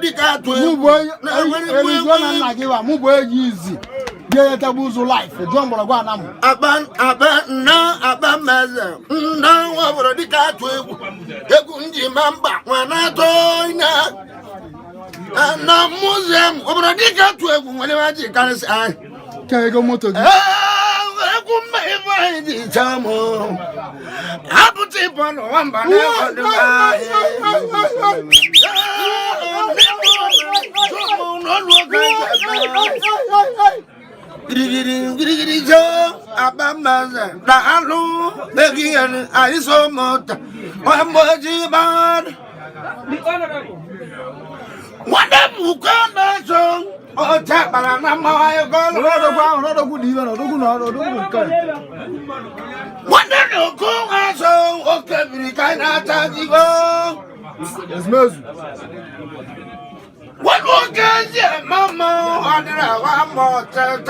dika to mugwe easy ye tabuzu life John Borogwa namu aban na maza na wabro dika to egu nji mamba wana to ina na museum wabro dika to egu wale waji kan sai kego moto gi egu me di chamo abuti pono wamba na Giri jo abamaza da alu begian aiso mota wamoji ban wada mukana so o ta bara na ma yo go no good even no good kan wada no ko aso o kebiri kana ta jigo esmezu what was that, Mama? Andra, one more time.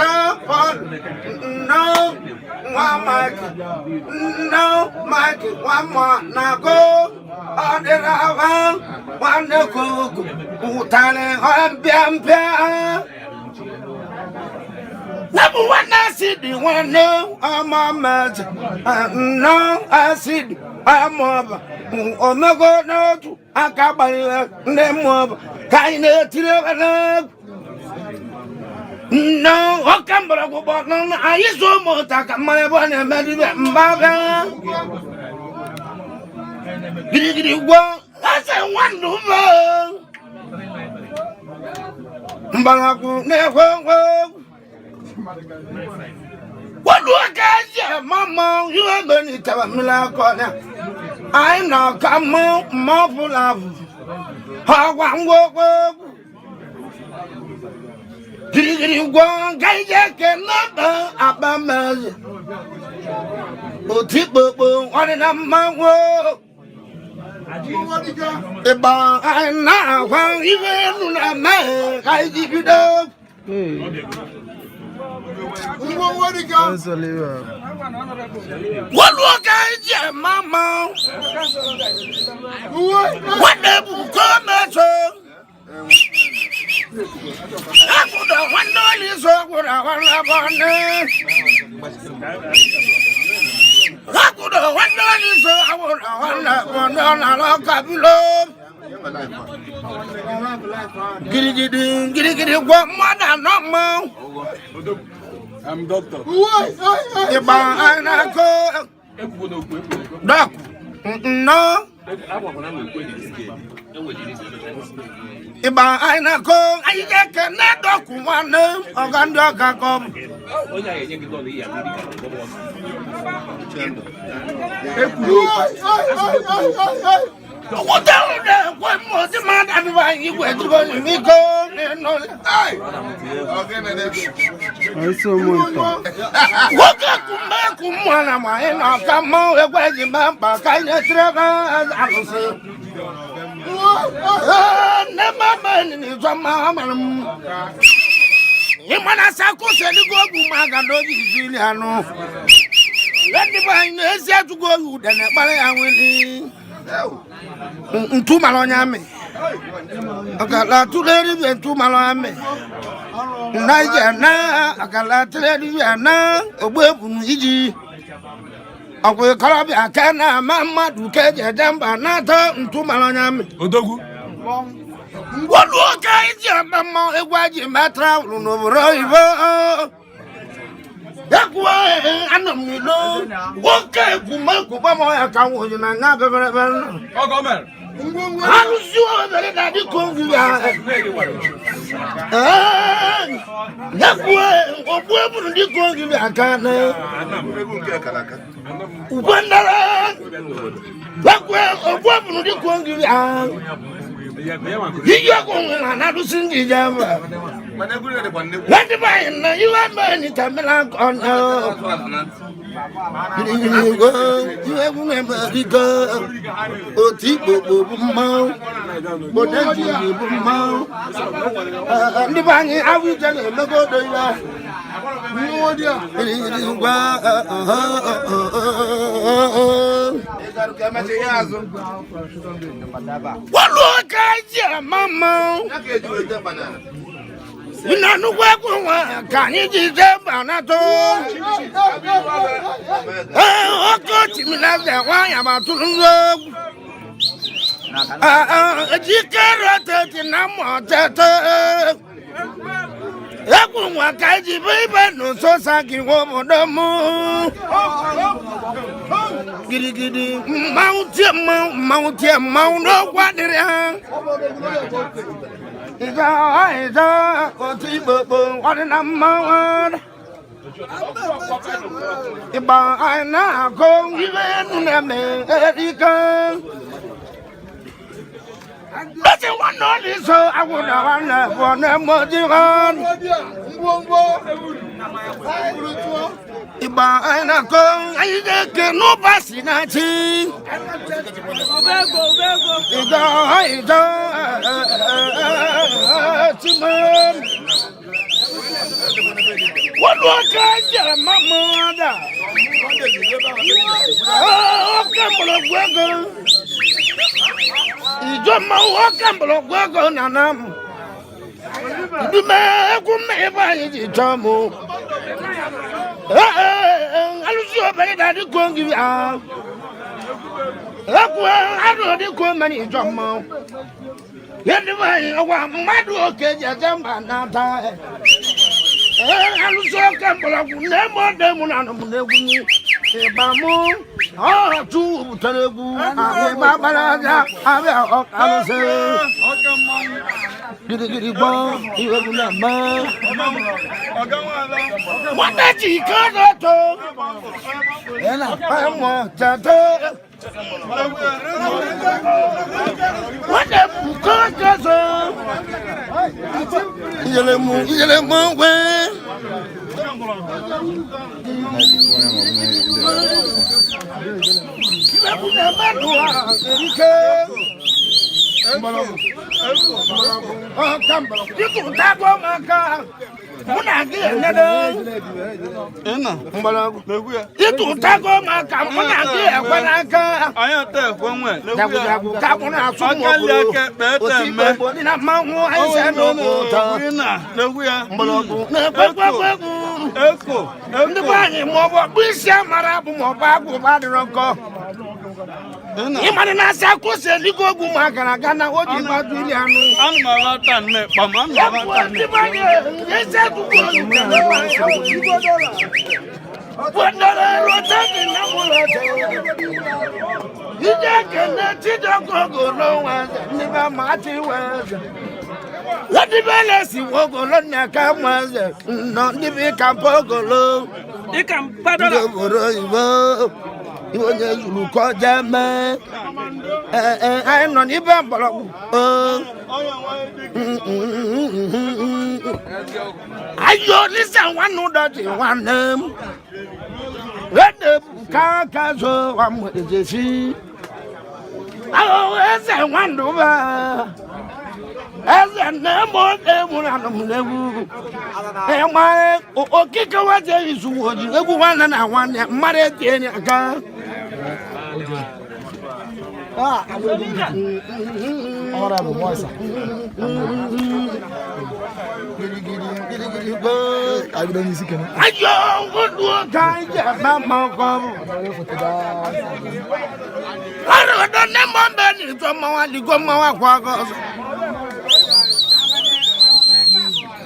No, Mike, one more. Now go. Andra, one the cook. Who telling her, Biampa? Number one, I see the one. No, I'm a match. No, I see. I'm over. Oh, no, go, no. I can't buy them over. Kind of tirana. No, I can't but I go back on. I used to more take my one and marry them. Baba. Did you go? That's a wonderful. Balaku never. What do I get? Mama, you are going to tell me like I'm not coming more for love. How one walk? Did you go? Guy, cannot up a man. Oh, tip, one in a man. I'm not one even a man. I give you the. What look at your mama? What the come at all? I put a $1 so good. I want I put a $1 so I want Get it, one more than no more. I'm doctor. Doc. No. Iba I na ko I can not doc one Oganda come. What one more demand and why you went to go to me go? What kumana maena kama wewe mamba kanya trava alusi na mama ni zama imana sakusa ni go gumaga do Juliano let me find ese to go you then bare awini ntuma lo nyame akala tuleri be ntuma lo ame naija na akala tuleri na ogbebu iji akwe kala bi akana mama duke je damba na to ntuma lo nyame Odogu. Wolu ka iji mama egwaji matra no bro ibo yakwa anamilo woke kuma mo ya kawo na na bebere Ogomer. Alusi o bele na di kongu ya yakwa obuebu di kongu ya kana ubandara yakwa obuebu di kongu ya yiyo ko na Alusi ngi jamba Lati ba na you are many tamela kono. You go remember the girl. O tipo bumau. Bodaji bumau. Ndi ba ni awi jale logo do ya. What look at Mama? You know what can you do? Banato. Oh, God, you love that why I'm about to love. You can't take it no more. Everyone can give baby no so sagging over the moon. Giddy, mountain, mount, no, what it is. It's what in a mountain. If I now go, even America. Nothing one only so I would have one more divine. If I now go, I can no passing at tea. What was I, my mother? Oh, come on, you walk and block on Nanam. You may go by the Tomo. Alusi obey that you go give out. I don't know the many Tomo. Yet the way I want my okay, Jamba Nata. Alusi can block never them on the Bamu, oh, two Telugu, Babalaja, Alusi. Giddy bomb, you have a man. What that he can't do? And I want that. What the fuck? You're What the balance you walk on your cameras, not the big campogolo. You can paddle. You will call them, I'm not even. I listen one no dirty one name. Let the car castle one with the sea. I always say one over. As a name of them, and my okay, what is one and I want that married in a car. Honorable voice. I don't need to. I don't want to die, Mamma. I don't know,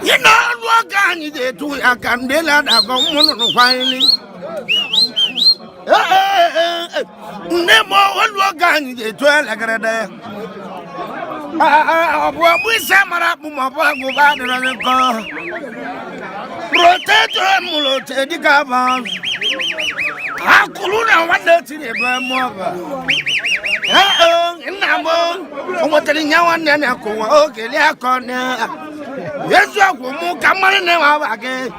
you know what can you do? I can deal out a common finally. Nemo, what can you do? Like a day. We summer up my go back and go. Rotate mulo, take the carbon. I couldn't wonder to the grandmother. What the young one then I go, okay, they are corner. Yes, I will come on again.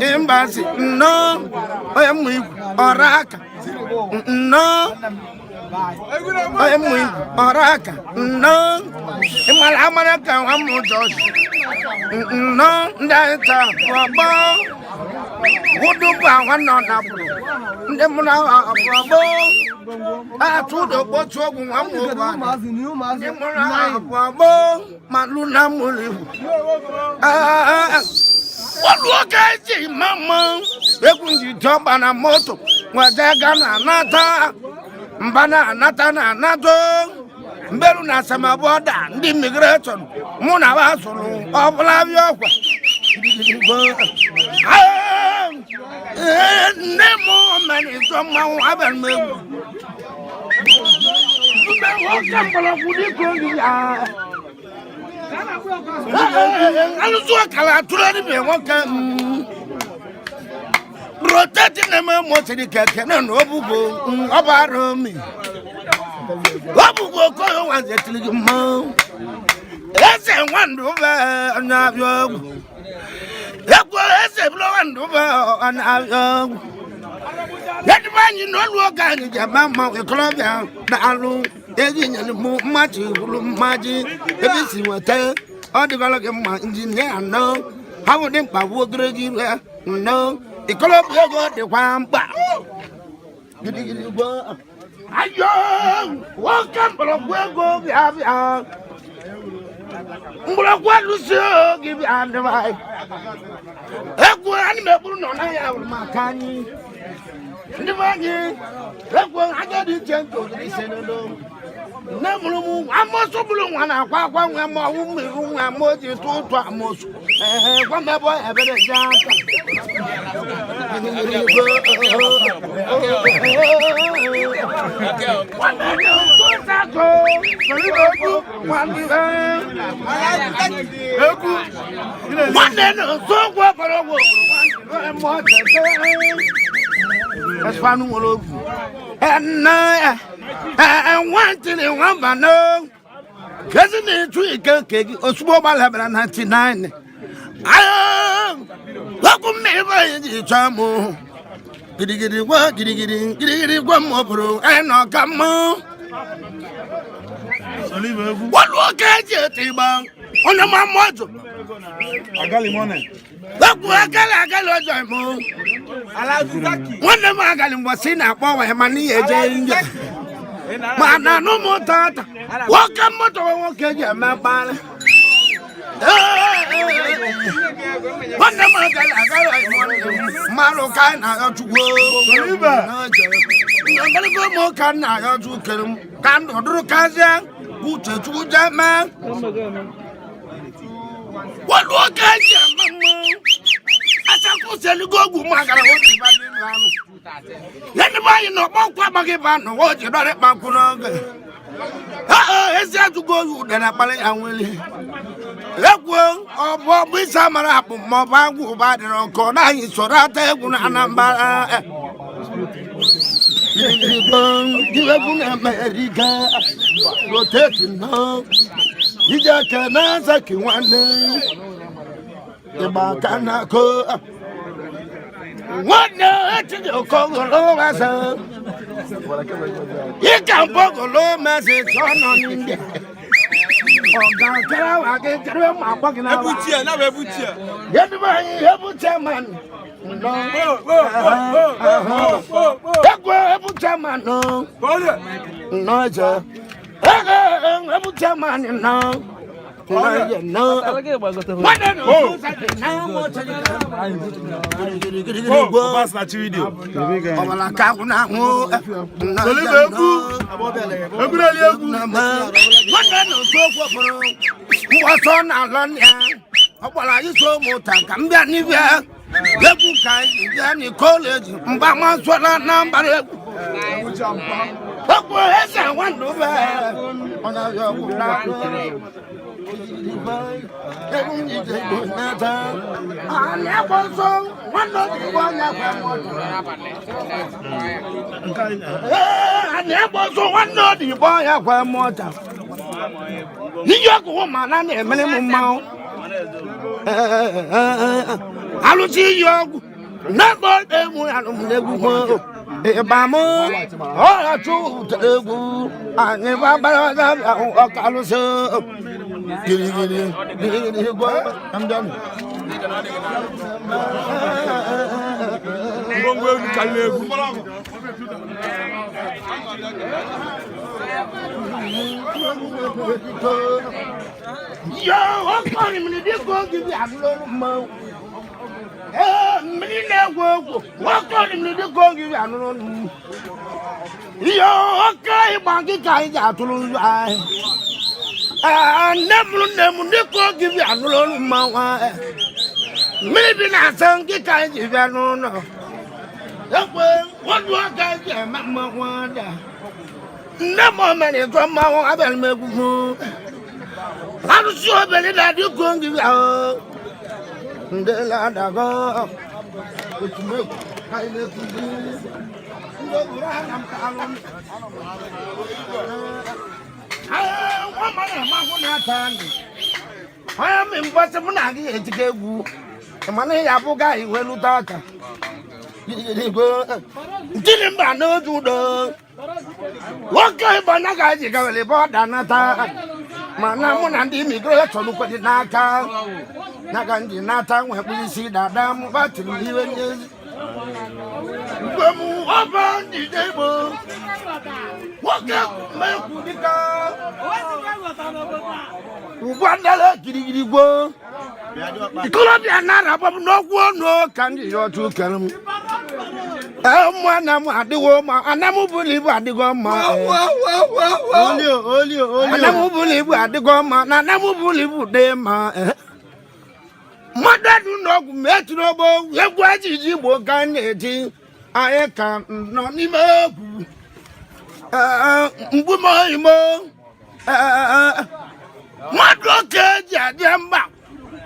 Embassy, no, I am with Oraka. No, Emu oraka no imala amaraka wamu Josh no ndaita wabo wuduba wana na bulu ndemuna wabo atudo botu ogun wamu ba ndemuna wabo maluna muli waluokaji mama ekunji joba na moto wajaga na nata mbana nata na nato mberu na samaboda ndi migration muna basulu oblavyo nemo mani soma waban me wakambala kudikondi ya Alusi kala tulani be waka rotate na me mo tedi keke na no bugo obaro mi obugo ko yo wanze tiligi mo ese wandu ba na byo eko ese blo wandu ba na byo yadi banyi no lu ga ni jama ma e kolobia na alu eji nyani mu maji bulu maji ebisi wata odigolo ke ma engineer no hawo dem pa wo greji no ikolobia go de kwamba gidi go ayo welcome bro go bia bia mbura kwa Alusi gibi andai eko ani me buru no na ya makani ndibangi eko agadi chento di senelo na mulumu amoso bulu nwana kwa nwa mo wu meru nwa mo ji tutu amoso kwa mebo ebere jaka and one thing in one bano, cousin in 3 cake, or small 99. I welcome me by the chamu. Giddy work, giddy one more bro, and no come on. What look at you, Tiba? On the mamma, I got him on it. Look, I got one of my gal was in a power, money, a jane. Mana no more tata. Welcome moto walking your map. One of my gal, Marocan, I got to go. I'm gonna go more can I got to kill him. Can't do Kazan, who to that man. What look at you, mamma? As I could send you go, Magara. Anybody know about Quabagivan, what you don't let Macunog? It's there to go, then I play and will. Let go, or Bob with summer up, Mobago, by the corner, so that they will number. You have America, rotating now. You just can't answer one day. The Bacana go. What no to do Congo as a you can poke a low message on India. I can carry my pocket. Every chairman. No, sir. Every chairman, no. No, Alusi yogu, never Bamo, oh, true to the good. I never bought Alusi. I'm done. Yo, I'm calling me. This going to give you a little more. Me Ngwongwo. What calling me? This going to give you a little more. Yo, okay, Banky Kaija to lose. Never, this going to give you a little more. Maybe not some get kind if I don't know. What do I get? Mamma wonder. No more money from my own. I will make you. I'm sure that you can't give out. The land I go. It's milk. I let you do. I want my I am impossible. I get to get you. The money I forgot you will talk. Didn't I know to the what kind of Naga you go report Danata? Manamun and immigration look at the Naka Naganji Nata when we see that damn what you even open the table. What up, Wanda Giddy go. The Colombian Arab no one no can you to come. One at the woman, and I won't believe at the goma. And I won't believe at the goma, and I won't believe them. Mother do not make trouble. You what is you work on it? I can't not even. What Jamba?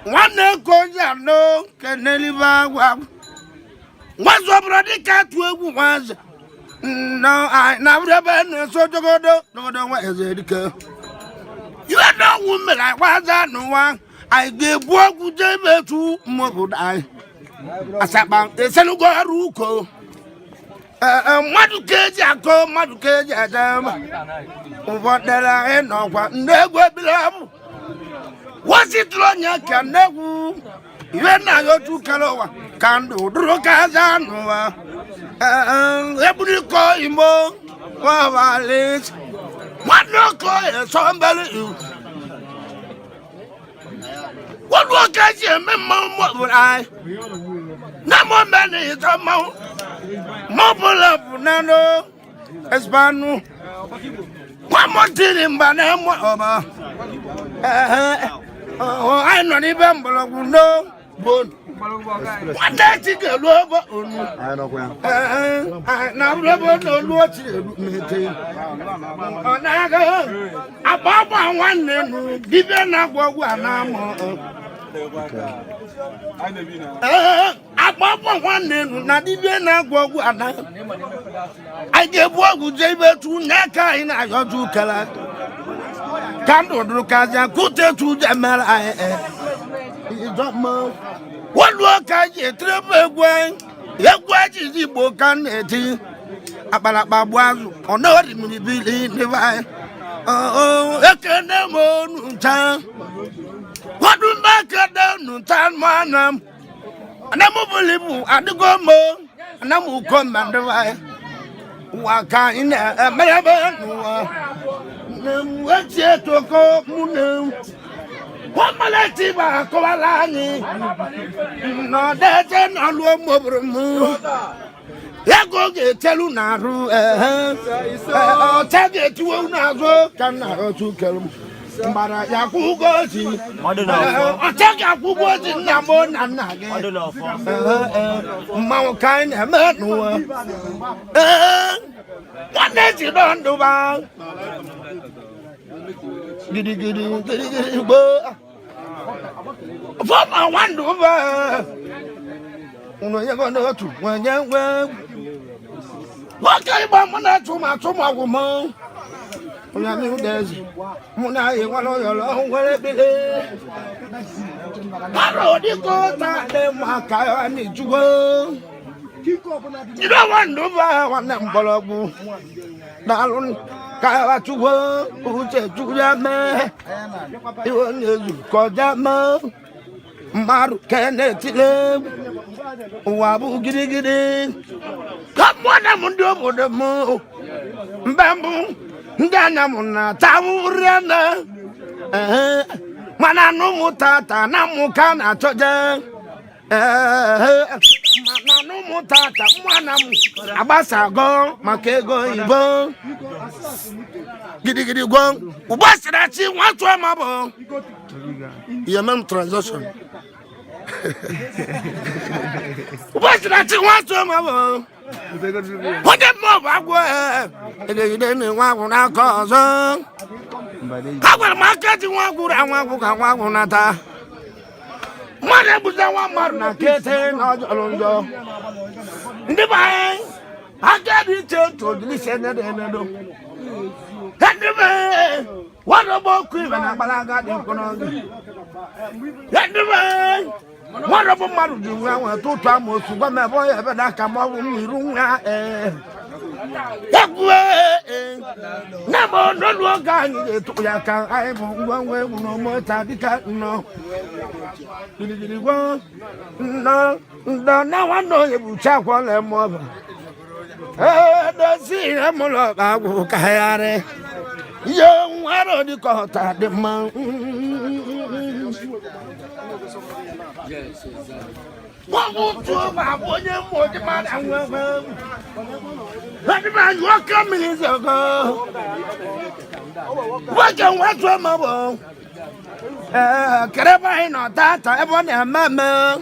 One goes no can deliver. What's up, Radicat was? No, I never been so to go. No, what is it? You are no woman. I was that no one. I gave work with David to Mogo. I sat back the Senuga Ruko. Maduke, Maduke, what that I ain't no one. Never below. Was it long? You can never. You are not your two Kaloa. Can do Drokazanova. Every call him more. What no call somebody? What will catch you? What would I? No more money is a mount. Mobile up, Nano, Espano. One more thing, Banam. I'm not even no. What that you go over? I know where. I now never know what you mean. About one name, given up what we are now. About one name, not even up what we are now. I gave what would they were to Naka in a two color. Can't look at the good to the Mel. What work I get trouble when you watch the book on it? About Babuaz or not in the building divine. Oh, I can't know time. What do back down no time, manam? And I'm unbelievable at the gumbo, and I will come and divine. Waka in a Malabar. What's yet to go, Moon? What Malativa Koalani? No, that's an unwomable moon. Ya go get Telunaru, tag it to Unazo, can I to Kelm? But I go see. I don't know. I take a good word in Namon and I don't know. Mount kind of man. What does you don't do about? Giddy, go. From a one over. You're going to when young well. What kind of man to my woman? When I knew there's one eye, one of your long way below. I wrote the court at them, I need to go. You don't want to buy one them bologu. Dalun kaya chuwa uche chuya me. You need koja me. Maru kene tile. Wabu gidi gidi. Come on, I'm on the mo. Bamboo. Ndana muna tawu riana. Mana no mutata na mukana choje. Mana no mutata mwana abasa go makego ibo. Gidi gidi go. Ubasi na chi watu amabo. Yemem transaction. Ubasi na chi watu amabo. What the mob I wear? It didn't want to cause. I will market you one good and one book and one another. Mother was the one more getting out along. Never I got it to listen at the end. Anyway, what about Queen and Abalaga? Anyway. What about Maru? I want to try more to my boy, but I come out with me. Never no one can to Yaka. I won't one way, no more Tadika. No, no, now I know you will check one and more. Don't see him I will carry. Young, I don't call that the man. What will do about one more demand and women? That man, you are coming in ago. What can watch your mother? Carabine or that, I want a mamma.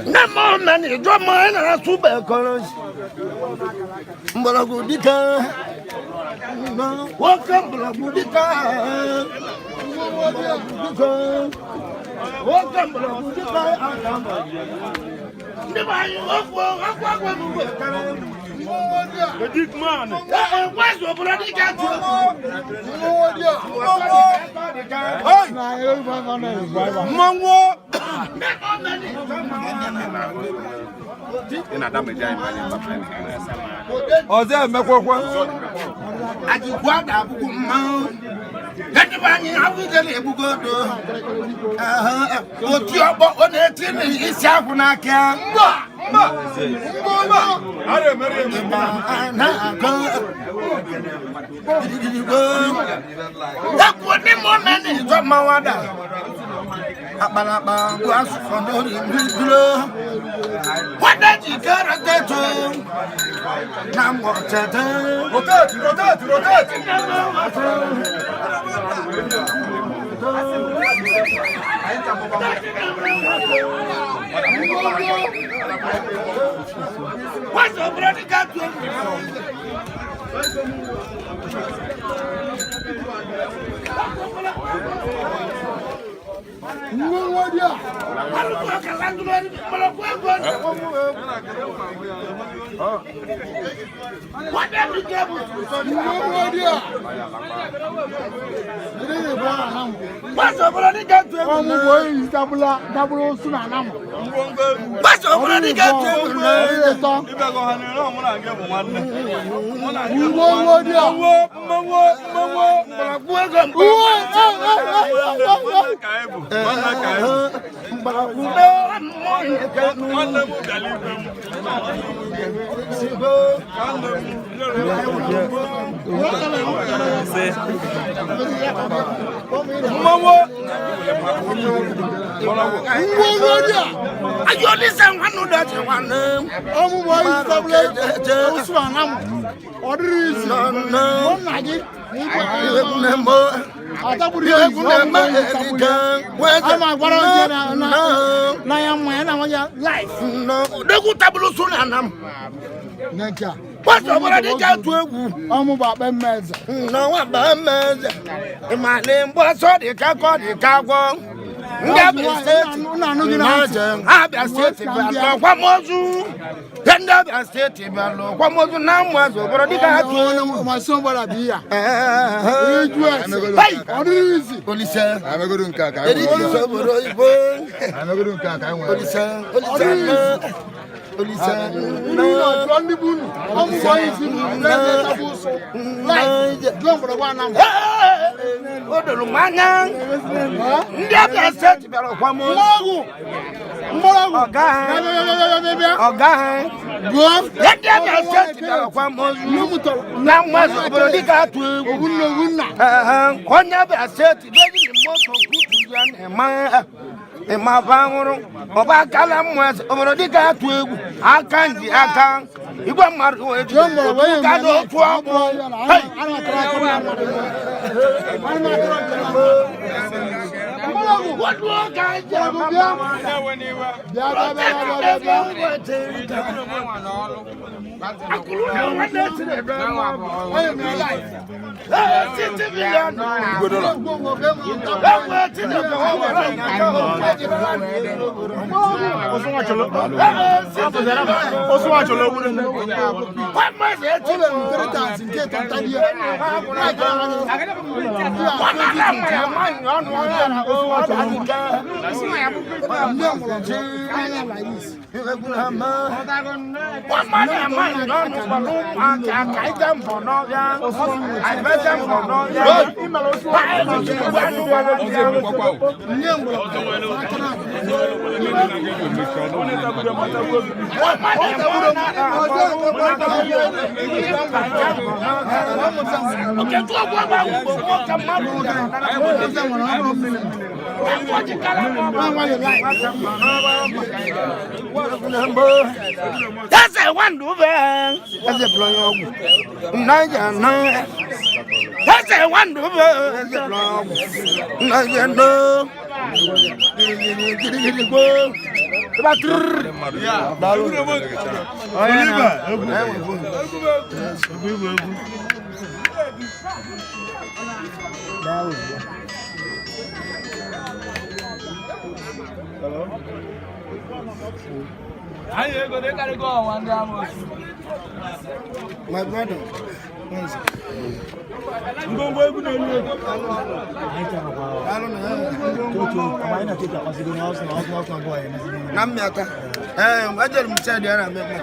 No more money, drop mine and a super colors. But a good dicker. Welcome, Buddha. Welcome, the big man. Where's your bloody cat? What did you get to? What's the bloody got to? What's over the cat to no one, my name was the Kako. Abia State. Abia State. Kwa mozu. Tenda Abia State. Kwa mozu na mwazo. Bro dika tu. Masomba bia. Hey. Police. Amegodu nkaka. Amegodu nkaka. Police. Ema banguru oba kala mwese obrodika atwegu akanji aka igwa maru eji ka do tu abo hey that's a one do that's a plan. That's a one do that's a plan. No. My brother. Ngwongwo egwu na elu egwu. Na mmịata. Ejere m sị dị ya na mmemme.